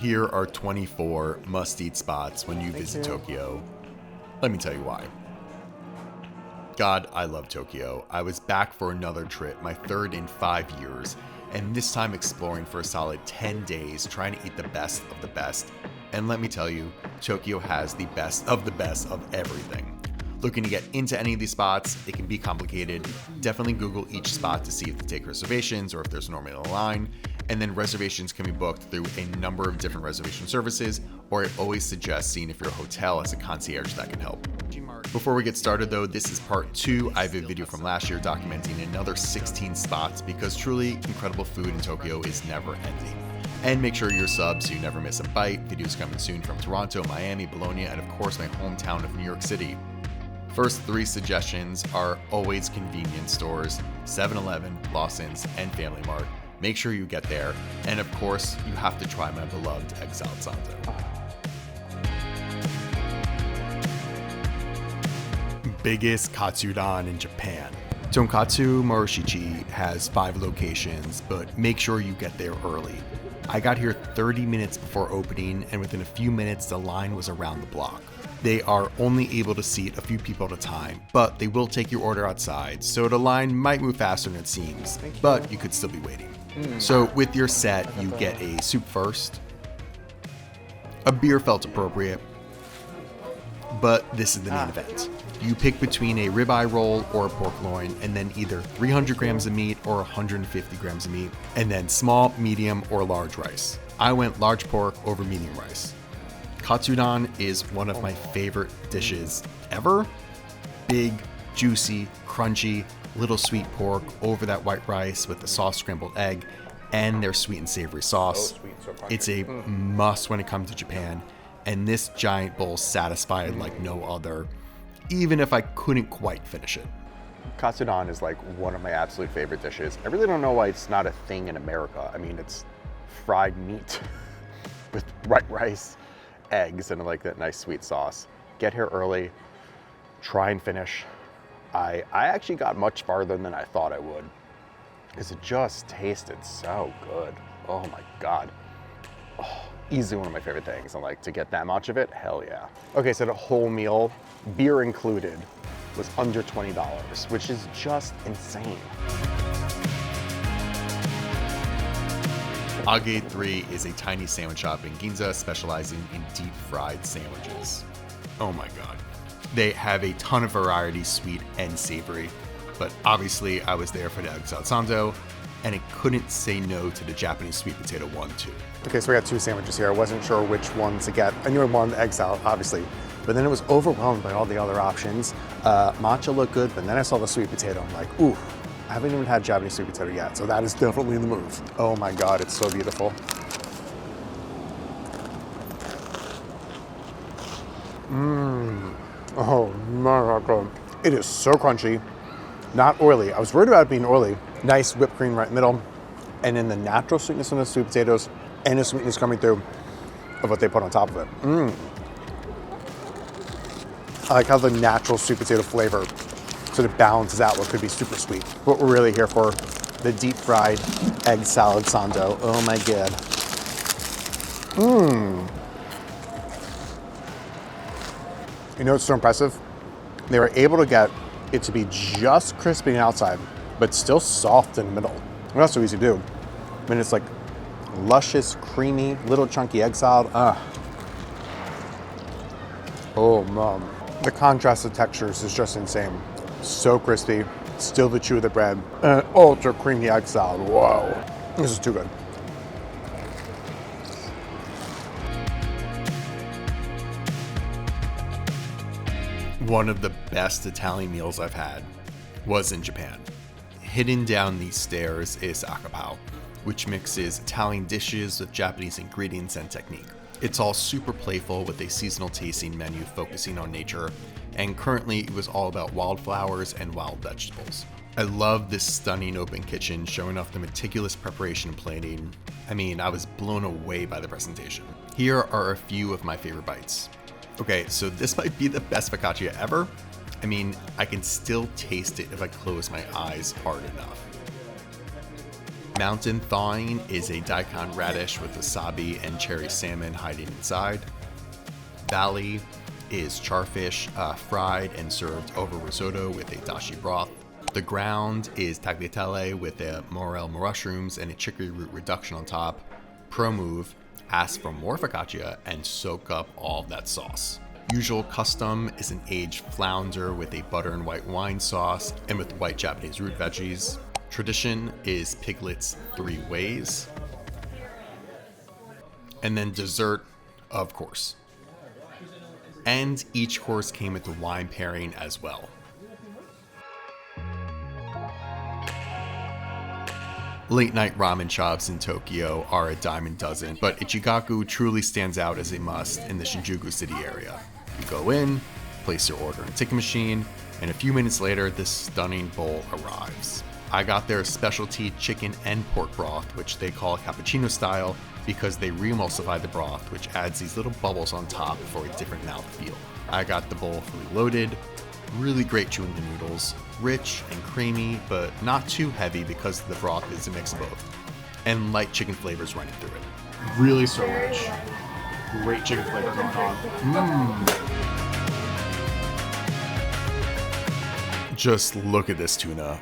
Here are 24 must-eat spots when you visit Tokyo. Let me tell you why. God, I love Tokyo. I was back for another trip, my third in 5 years, and this time exploring for a solid 10 days, trying to eat the best of the best. And let me tell you, Tokyo has the best of everything. Looking to get into any of these spots, it can be complicated. Definitely Google each spot to see if they take reservations or if there's normally a line. And then reservations can be booked through a number of different reservation services, or I always suggest seeing if your hotel has a concierge that can help. Before we get started though, this is part 2. I have a video from last year documenting another 16 spots because truly incredible food in Tokyo is never ending. And make sure you're subbed so you never miss a bite. Videos coming soon from Toronto, Miami, Bologna, and of course my hometown of New York City. First 3 suggestions are always convenience stores, 7-Eleven, Lawson's, and Family Mart. Make sure you get there. And of course, you have to try my beloved egg salad santo. Biggest katsudon in Japan. Tonkatsu Marii has 5 locations, but make sure you get there early. I got here 30 minutes before opening, and within a few minutes, the line was around the block. They are only able to seat a few people at a time, but they will take your order outside, so the line might move faster than it seems, but you could still be waiting. So with your set, you get a soup first. A beer felt appropriate, but this is the main event. You pick between a ribeye roll or a pork loin, and then either 300 grams of meat or 150 grams of meat, and then small, medium, or large rice. I went large pork over medium rice. Katsudon is one of my favorite dishes ever. Big, juicy, crunchy, little sweet pork over that white rice with the soft scrambled egg and their sweet and savory sauce. It's a must when it comes to Japan, and this giant bowl satisfied like no other, even if I couldn't quite finish it. Katsudon is like one of my absolute favorite dishes. I really don't know why it's not a thing in America. I mean, it's fried meat with white rice, eggs, and like that nice sweet sauce. Get here early, try and finish. I actually got much farther than I thought I would because it just tasted so good. Oh my God. Oh, easily one of my favorite things. And like to get that much of it, hell yeah. Okay, so the whole meal, beer included, was under $20, which is just insane. Age 3 is a tiny sandwich shop in Ginza specializing in deep fried sandwiches. Oh my God. They have a ton of variety, sweet and savory, but obviously I was there for the egg salad santo, and I couldn't say no to the Japanese sweet potato one too. Okay, so we got 2 sandwiches here. I wasn't sure which one to get. I knew I wanted the egg salad, obviously, but then it was overwhelmed by all the other options. Matcha looked good, but then I saw the sweet potato. I'm like, ooh, I haven't even had Japanese sweet potato yet, so that is definitely the move. Oh my God, it's so beautiful. Oh my God. It is so crunchy, not oily. I was worried about it being oily. Nice whipped cream right in the middle, and then the natural sweetness from the sweet potatoes and the sweetness coming through of what they put on top of it. I like how the natural sweet potato flavor sort of balances out what could be super sweet. What we're really here for, the deep fried egg salad santo. Oh my God. You know what's so impressive? They were able to get it to be just crispy on the outside, but still soft in the middle. Well, that's so easy to do. I mean, it's like luscious, creamy, little chunky egg salad. Oh, man. The contrast of textures is just insane. So crispy, still the chew of the bread, and ultra creamy egg salad. Whoa, this is too good. One of the best Italian meals I've had was in Japan. Hidden down these stairs is Akapao, which mixes Italian dishes with Japanese ingredients and technique. It's all super playful with a seasonal tasting menu focusing on nature, and currently it was all about wildflowers and wild vegetables. I love this stunning open kitchen showing off the meticulous preparation and plating. I mean, I was blown away by the presentation. Here are a few of my favorite bites. Okay, so this might be the best focaccia ever. I mean, I can still taste it if I close my eyes hard enough. Mountain thawing is a daikon radish with wasabi and cherry salmon hiding inside. Valley is charfish fried and served over risotto with a dashi broth. The ground is tagliatelle with the morel mushrooms and a chicory root reduction on top. Pro move, ask for more focaccia and soak up all of that sauce. Usual custom is an aged flounder with a butter and white wine sauce and with white Japanese root veggies. Tradition is piglets 3 ways. And then dessert, of course. And each course came with the wine pairing as well. Late night ramen shops in Tokyo are a dime a dozen, but Ichigaku truly stands out as a must in the Shinjuku city area. You go in, place your order in a ticket machine, and a few minutes later, this stunning bowl arrives. I got their specialty chicken and pork broth, which they call cappuccino style, because they re-emulsify the broth, which adds these little bubbles on top for a different mouthfeel. I got the bowl fully loaded, really great chewing the noodles, rich and creamy, but not too heavy because the broth is a mix of both, and light chicken flavors running through it. Really so rich. Great chicken flavor going on. Just look at this tuna.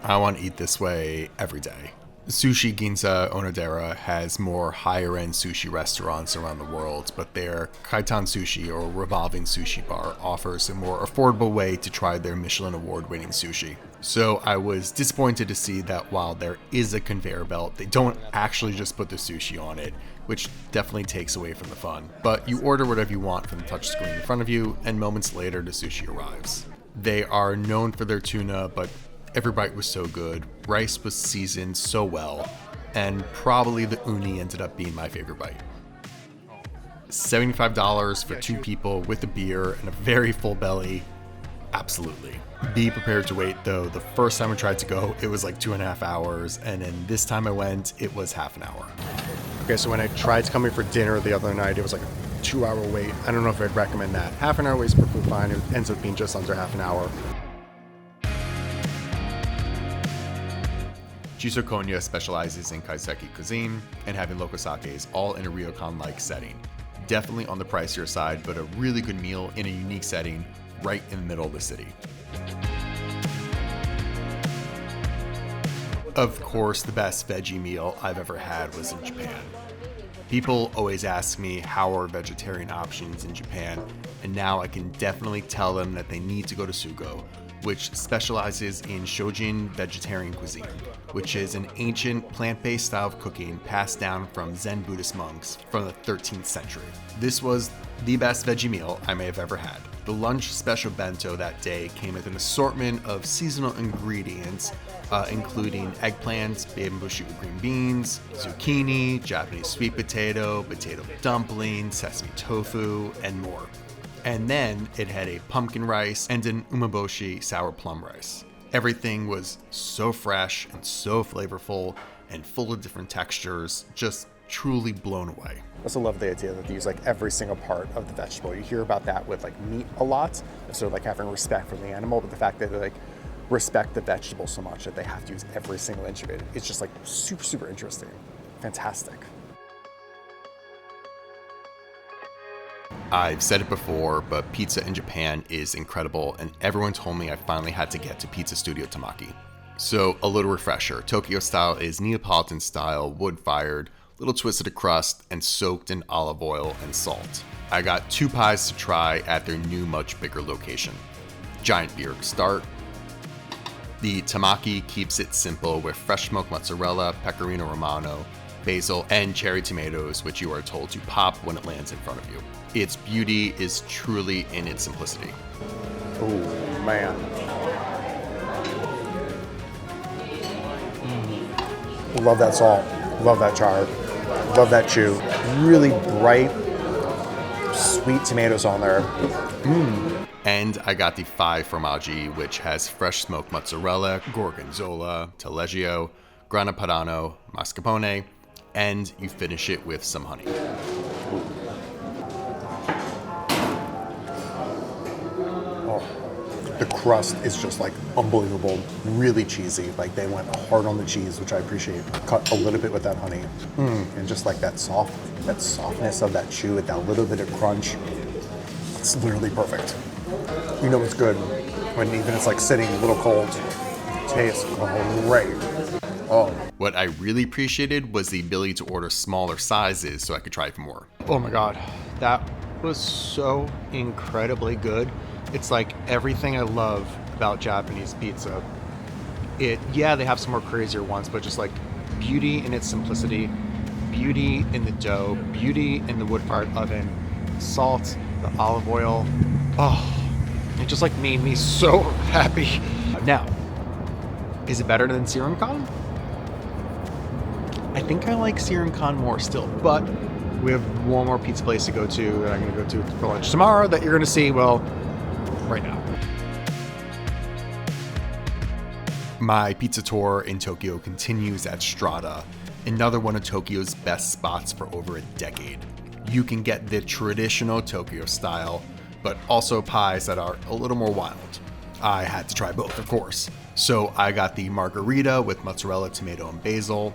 I want to eat this way every day. Sushi Ginza Onodera has more higher-end sushi restaurants around the world, but their Kiton Sushi, or revolving sushi bar, offers a more affordable way to try their Michelin award-winning sushi. So I was disappointed to see that while there is a conveyor belt, they don't actually just put the sushi on it, which definitely takes away from the fun. But you order whatever you want from the touchscreen in front of you, and moments later the sushi arrives. They are known for their tuna, but every bite was so good, rice was seasoned so well, and probably the uni ended up being my favorite bite. $75 for 2 people with a beer and a very full belly, absolutely. Be prepared to wait though. The first time I tried to go, it was like 2.5 hours, and then this time I went, it was half an hour. Okay, so when I tried to come in for dinner the other night, it was like a 2-hour wait. I don't know if I'd recommend that. Half an hour wait is perfectly fine. It ends up being just under half an hour. Jiso Konya specializes in kaiseki cuisine and having local sakes all in a ryokan-like setting. Definitely on the pricier side, but a really good meal in a unique setting right in the middle of the city. Of course, the best veggie meal I've ever had was in Japan. People always ask me how are vegetarian options in Japan, and now I can definitely tell them that they need to go to Sugo, which specializes in Shojin vegetarian cuisine, which is an ancient plant-based style of cooking passed down from Zen Buddhist monks from the 13th century. This was the best veggie meal I may have ever had. The lunch special bento that day came with an assortment of seasonal ingredients, including eggplants, bamboo shoot with green beans, zucchini, Japanese sweet potato, potato dumpling, sesame tofu, and more. And then it had a pumpkin rice and an umeboshi sour plum rice. Everything was so fresh and so flavorful and full of different textures, just truly blown away. I also love the idea that they use like every single part of the vegetable. You hear about that with like meat a lot, sort of like having respect for the animal, but the fact that they like respect the vegetable so much that they have to use every single inch of it, it's just like super, super interesting. Fantastic. I've said it before, but pizza in Japan is incredible, and everyone told me I finally had to get to Pizza Studio Tamaki. So, a little refresher. Tokyo style is Neapolitan style, wood-fired, little twisted crust, and soaked in olive oil and salt. I got 2 pies to try at their new, much bigger location. Giant beer to start. The Tamaki keeps it simple with fresh smoked mozzarella, pecorino romano, basil, and cherry tomatoes, which you are told to pop when it lands in front of you. Its beauty is truly in its simplicity. Oh, man. Love that salt. Love that chard. Love that chew. Really bright, sweet tomatoes on there. And I got the 5 formaggi, which has fresh smoked mozzarella, gorgonzola, taleggio, grana padano, mascarpone, and you finish it with some honey. The crust is just like unbelievable, really cheesy. Like they went hard on the cheese, which I appreciate. Cut a little bit with that honey. And just like that softness of that chew with that little bit of crunch. It's literally perfect. You know it's good when even it's like sitting a little cold. Tastes great. Oh. What I really appreciated was the ability to order smaller sizes so I could try for more. Oh my god, that was so incredibly good. It's like everything I love about Japanese pizza. Yeah, they have some more crazier ones, but just like beauty in its simplicity, beauty in the dough, beauty in the wood-fired oven, salt, the olive oil. Oh, it just like made me so happy. Now, is it better than Serum Con? I think I like Serum Con more still, but we have one more pizza place to go to that I'm going to go to for lunch tomorrow that you're going to see, well, right now. My pizza tour in Tokyo continues at Strata, another one of Tokyo's best spots for over a decade. You can get the traditional Tokyo style, but also pies that are a little more wild. I had to try both, of course. So I got the margarita with mozzarella, tomato, and basil.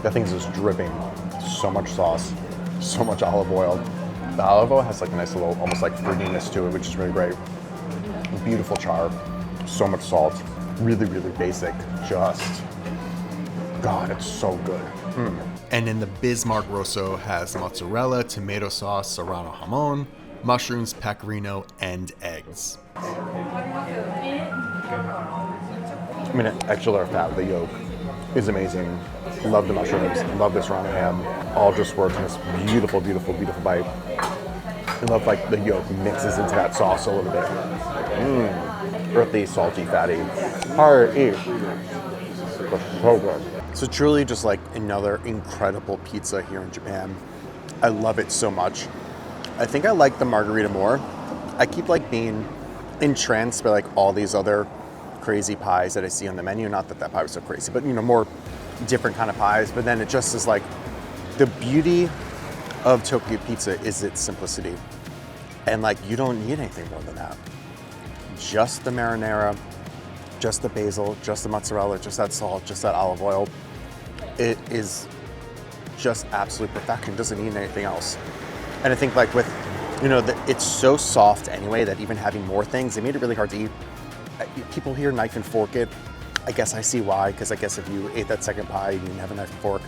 That thing's just dripping. So much sauce, so much olive oil. The olive oil has like a nice little, almost like fruitiness to it, which is really great. Beautiful char, so much salt. Really, really basic. Just, God, it's so good. And then the Bismarck Rosso has mozzarella, tomato sauce, serrano jamon, mushrooms, pecorino, and eggs. I mean, an extra layer of fat with the yolk is amazing. Love the mushrooms, love this ramen ham. All just works in this beautiful, beautiful, beautiful bite. I love like the yolk mixes into that sauce a little bit. Earthy, salty, fatty. Hard to eat. But so good. So truly just like another incredible pizza here in Japan. I love it so much. I think I like the margarita more. I keep like being entranced by like all these other crazy pies that I see on the menu. Not that that pie was so crazy, but you know, more different kind of pies. But then it just is like the beauty of Tokyo pizza is its simplicity. And like you don't need anything more than that. Just the marinara, just the basil, just the mozzarella, just that salt, just that olive oil. It is just absolute perfection. Doesn't need anything else. And I think like with, you know, it's so soft anyway that even having more things, it made it really hard to eat. People here knife and fork it. I guess I see why, because I guess if you ate that second pie and you didn't have a knife and fork,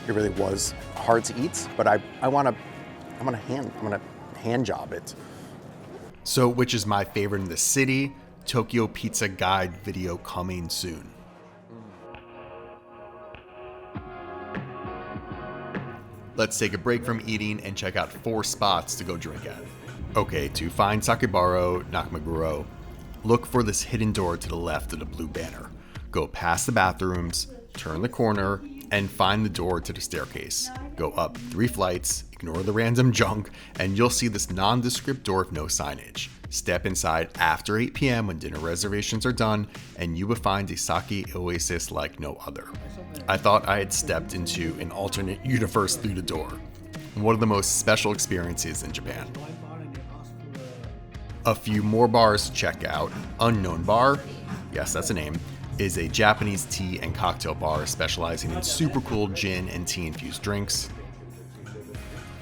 it really was hard to eat. But I want to hand job it. So which is my favorite in the city? Tokyo Pizza Guide video coming soon. Let's take a break from eating and check out 4 spots to go drink at. Okay, to find Sakibaro Nakamaguro, look for this hidden door to the left of the blue banner. Go past the bathrooms, turn the corner, and find the door to the staircase. Go up 3 flights, ignore the random junk, and you'll see this nondescript door with no signage. Step inside after 8 p.m. when dinner reservations are done, and you will find a sake oasis like no other. I thought I had stepped into an alternate universe through the door. One of the most special experiences in Japan. A few more bars to check out. Unknown Bar, yes, that's a name, is a Japanese tea and cocktail bar specializing in super cool gin and tea infused drinks.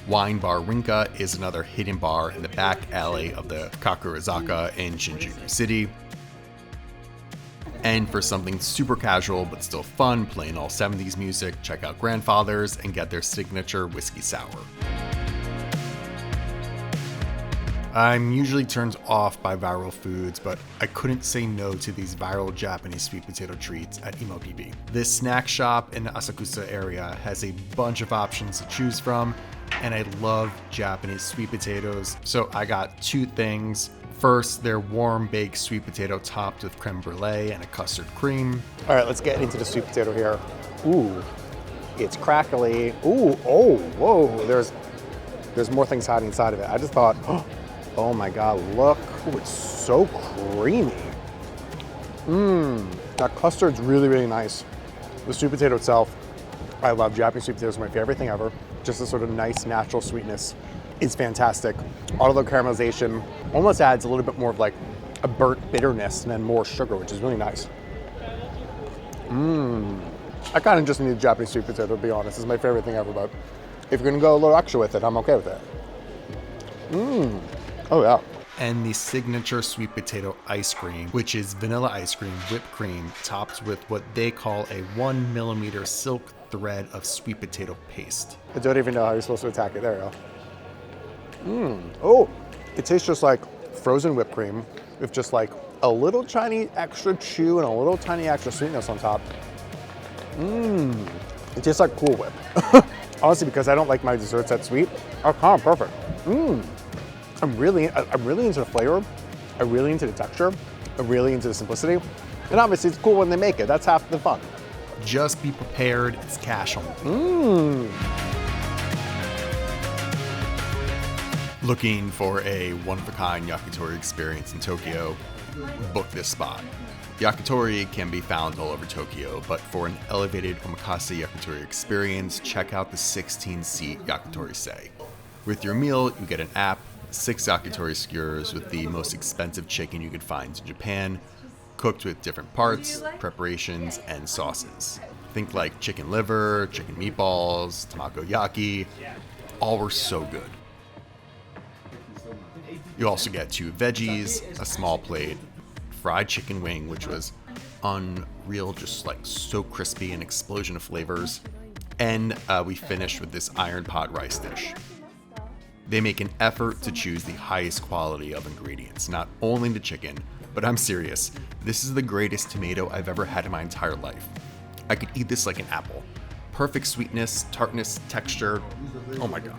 Wine Bar Rinka is another hidden bar in the back alley of the Kakurazaka in Shinjuku City. And for something super casual but still fun, playing all 70s music, check out Grandfather's and get their signature whiskey sour. I'm usually turned off by viral foods, but I couldn't say no to these viral Japanese sweet potato treats at Emop. This snack shop in the Asakusa area has a bunch of options to choose from, and I love Japanese sweet potatoes, so I got 2 things. First, their warm baked sweet potato topped with creme brulee and a custard cream. All right, let's get into the sweet potato here. Ooh, it's crackly. Ooh, oh, whoa, there's more things hiding inside of it. I just thought, oh my God, look, ooh, it's so creamy. That custard's really, really nice. The sweet potato itself, I love Japanese sweet potatoes, my favorite thing ever. Just a sort of nice natural sweetness. is fantastic. All of the caramelization almost adds a little bit more of like a burnt bitterness and then more sugar, which is really nice. I kind of just need a Japanese sweet potato, to be honest. It's my favorite thing ever, but if you're gonna go a little extra with it, I'm okay with it. Oh yeah. And the signature sweet potato ice cream, which is vanilla ice cream, whipped cream, topped with what they call a 1 millimeter silk thread of sweet potato paste. I don't even know how you're supposed to attack it. There you go. Oh, it tastes just like frozen whipped cream with just like a little tiny extra chew and a little tiny extra sweetness on top. It tastes like Cool Whip. Honestly, because I don't like my desserts that sweet, are kind of perfect. I'm really into the flavor. I'm really into the texture. I'm really into the simplicity. And obviously it's cool when they make it. That's half the fun. Just be prepared, it's cash only. Looking for a one-of-a-kind yakitori experience in Tokyo? Book this spot. Yakitori can be found all over Tokyo, but for an elevated omakase yakitori experience, check out the 16-seat Yakitori Sei. With your meal, you get an app, 6 yakitori skewers with the most expensive chicken you could find in Japan, cooked with different parts, preparations, and sauces. Think like chicken liver, chicken meatballs, tamagoyaki, all were so good. You also get 2 veggies, a small plate, fried chicken wing, which was unreal, just like so crispy, an explosion of flavors. And we finished with this iron pot rice dish. They make an effort to choose the highest quality of ingredients, not only the chicken, but I'm serious, this is the greatest tomato I've ever had in my entire life. I could eat this like an apple. Perfect sweetness, tartness, texture, oh my god.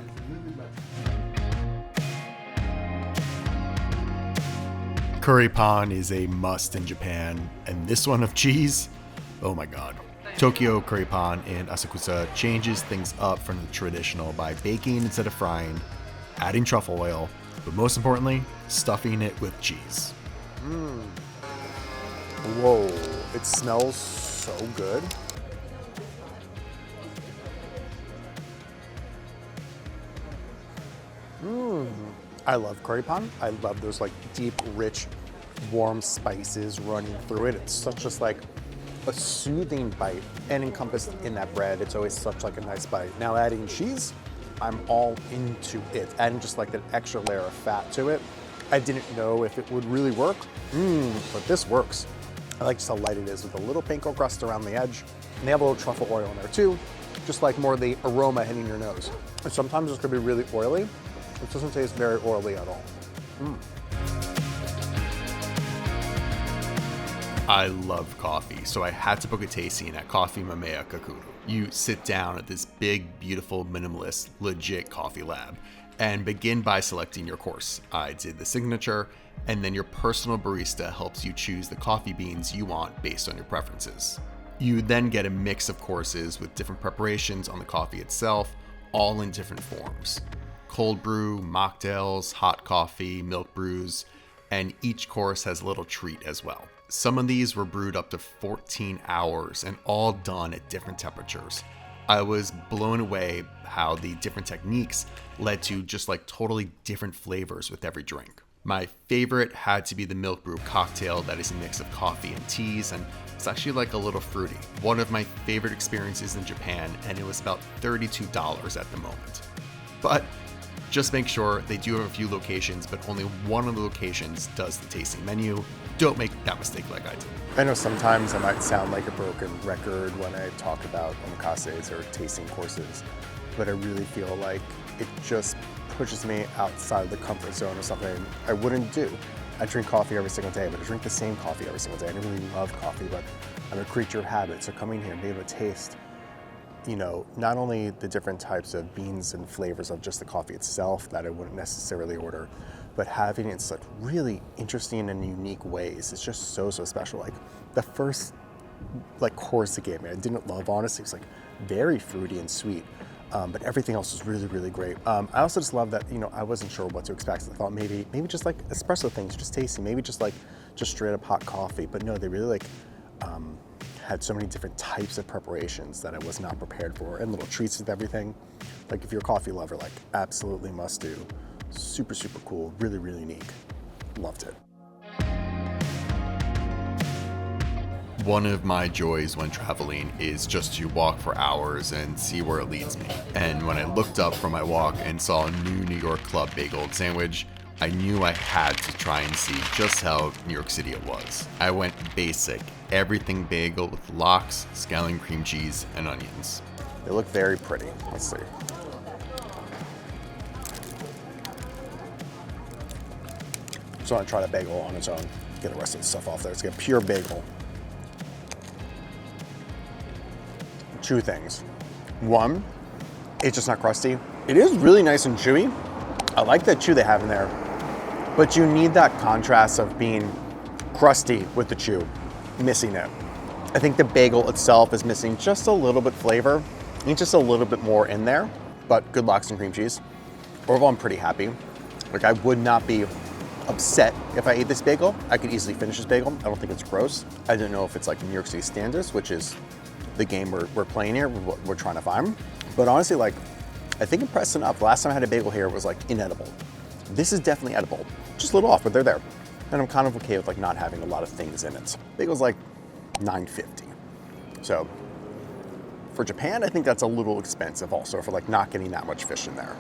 Curry Pon is a must in Japan, and this one of cheese, oh my god. Tokyo Curry Pon in Asakusa changes things up from the traditional by baking instead of frying, adding truffle oil, but most importantly, stuffing it with cheese. Whoa, it smells so good. I love curry pon. I love those like deep, rich, warm spices running through it. It's such just like a soothing bite, and encompassed in that bread, it's always such like a nice bite. Now adding cheese, I'm all into it. Adding just like that extra layer of fat to it. I didn't know if it would really work, but this works. I like just how light it is with a little panko crust around the edge. And they have a little truffle oil in there too, just like more of the aroma hitting your nose. And sometimes it's gonna be really oily. It doesn't taste very oily at all. I love coffee, so I had to book a tasting at Coffee Mamea Kakuru. You sit down at this big, beautiful, minimalist, legit coffee lab and begin by selecting your course. I did the signature, and then your personal barista helps you choose the coffee beans you want based on your preferences. You then get a mix of courses with different preparations on the coffee itself, all in different forms. Cold brew, mocktails, hot coffee, milk brews, and each course has a little treat as well. Some of these were brewed up to 14 hours and all done at different temperatures. I was blown away how the different techniques led to just like totally different flavors with every drink. My favorite had to be the milk brew cocktail that is a mix of coffee and teas, and it's actually like a little fruity. One of my favorite experiences in Japan, and it was about $32 at the moment. But just make sure they do have a few locations, but only one of the locations does the tasting menu. Don't make that mistake like I did. I know sometimes I might sound like a broken record when I talk about omakases or tasting courses, but I really feel like it just pushes me outside the comfort zone of something I wouldn't do. I drink coffee every single day, but I drink the same coffee every single day. I don't really love coffee, but I'm a creature of habit, so coming here and being able to taste, you know, not only the different types of beans and flavors of just the coffee itself that I wouldn't necessarily order, but having it in such really interesting and unique ways. It's just so special. Like the first course it gave me, I didn't love, honestly. It was like very fruity and sweet, but everything else was really great. I also just love that, you know, I wasn't sure what to expect. So I thought maybe just like espresso things, just tasting, maybe just straight up hot coffee. But no, they really had so many different types of preparations that I was not prepared for, and little treats with everything. Like if you're a coffee lover, like absolutely must do. Super, super cool, really, really unique. Loved it. One of my joys when traveling is just to walk for hours and see where it leads me. And when I looked up from my walk and saw a New York Club bagel sandwich, I knew I had to try and see just how New York City it was. I went basic, everything bagel with lox, scallion cream cheese, and onions. They look very pretty. Let's see. So I'm gonna try the bagel on its own, get the rest of the stuff off there. Let's get pure bagel. Two things. One, it's just not crusty. It is really nice and chewy. I like that chew they have in there, but you need that contrast of being crusty with the chew, missing it. I think the bagel itself is missing just a little bit flavor. Need just a little bit more in there, but good lox and cream cheese. Overall, I'm pretty happy. Like I would not be upset if I ate this bagel. I could easily finish this bagel. I don't think it's gross. I don't know if it's like New York City standards, which is the game we're playing here, what we're trying to find. But honestly, like, I think impressed enough. Last time I had a bagel here, it was like inedible. This is definitely edible. Just a little off, but they're there. And I'm kind of okay with like not having a lot of things in it. Bagel's like $9.50. So for Japan, I think that's a little expensive also for like not getting that much fish in there.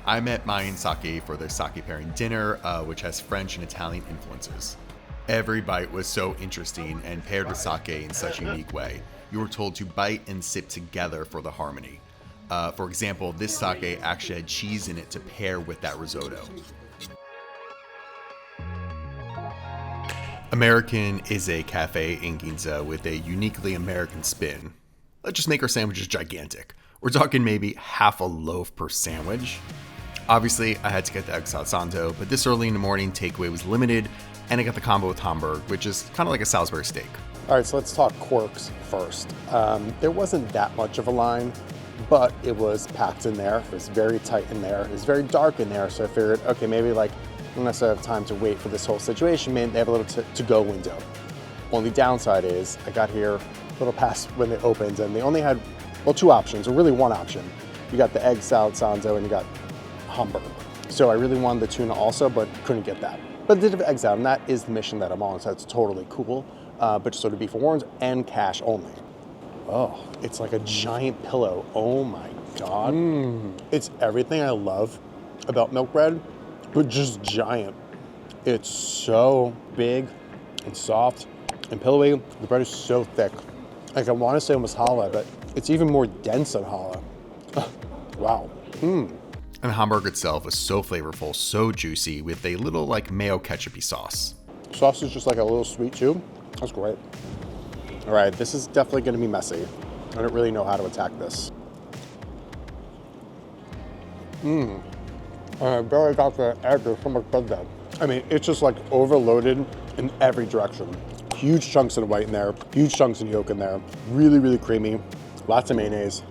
I met Mayan Sake for their sake pairing dinner, which has French and Italian influences. Every bite was so interesting and paired with sake in such a unique way. You were told to bite and sip together for the harmony. For example, this sake actually had cheese in it to pair with that risotto. American is a cafe in Ginza with a uniquely American spin. Let's just make our sandwiches gigantic. We're talking maybe half a loaf per sandwich. Obviously, I had to get the egg salad sanzo, but this early in the morning, takeaway was limited, and I got the combo with Hamburg, which is kind of like a Salisbury steak. All right, so let's talk quirks first. There wasn't that much of a line, but it was packed in there. It was very tight in there. It was very dark in there, so I figured, okay, maybe like, unless I have time to wait for this whole situation, maybe they have a little to-go window. Only downside is, I got here a little past when it opened, and they only had, well, two options, or really one option. You got the egg salad sanzo, and you got Hamburg. So I really wanted the tuna also, but couldn't get that. But the egg salad, and that is the mission that I'm on, so that's totally cool. But just sort of beef warms and cash only. Oh, it's like a giant pillow. Oh my God. It's everything I love about milk bread, but just giant. It's so big and soft and pillowy. The bread is so thick. Like I want to say almost challah, but it's even more dense than challah. Wow. And the Hamburg itself is so flavorful, so juicy, with a little like mayo ketchupy sauce. Sauce is just like a little sweet too. That's great. All right, this is definitely gonna be messy. I don't really know how to attack this. I barely got the egg, there's so much bread there. I mean, it's just like overloaded in every direction. Huge chunks of white in there, huge chunks of yolk in there. Really, really creamy. Lots of mayonnaise.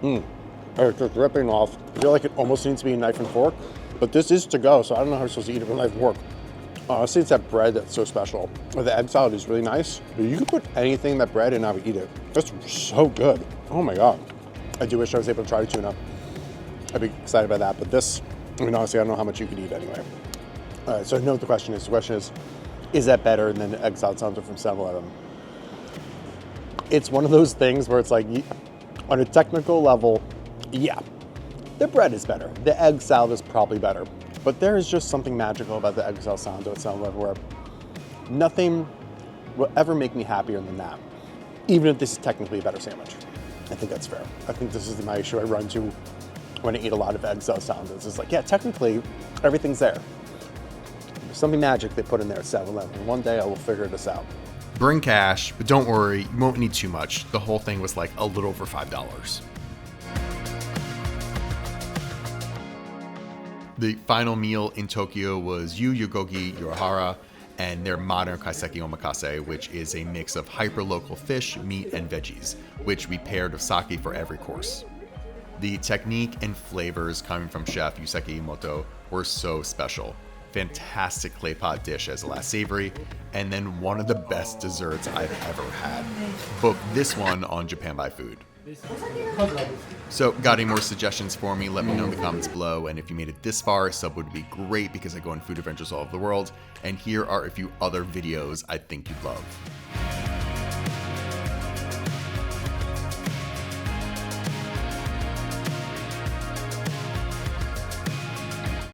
It's just ripping off. I feel like it almost needs to be a knife and fork, but this is to go, so I don't know how I'm supposed to eat it with a knife and fork. Honestly, it's that bread that's so special. The egg salad is really nice, but you can put anything in that bread and I would eat it. That's so good. Oh my God. I do wish I was able to try the tuna. I'd be excited about that, but this, I mean, honestly, I don't know how much you could eat anyway. All right, so I know what the question is. The question is that better than the egg salad sanzo from 7-Eleven? It's one of those things where it's like, on a technical level, yeah, the bread is better. The egg salad is probably better. But there is just something magical about the egg salad sanzo at 7-Eleven where nothing will ever make me happier than that, even if this is technically a better sandwich. I think that's fair. I think this is my issue I run to when I eat a lot of egg salad sandos. It's like, yeah, technically, everything's there. There's something magic they put in there at 7-Eleven. One day I will figure this out. Bring cash, but don't worry, you won't need too much. The whole thing was like a little over $5. The final meal in Tokyo was Yu Yogogi Yorihara and their modern kaiseki omakase, which is a mix of hyper-local fish, meat, and veggies, which we paired with sake for every course. The technique and flavors coming from chef Yuseki Imoto were so special. fantastic clay pot dish as a last savory, and then one of the best desserts I've ever had. Book this one on Japan by Food. So, got any more suggestions for me? Let me know in the comments below. And if you made it this far, a sub would be great because I go on food adventures all over the world. And here are a few other videos I think you'd love.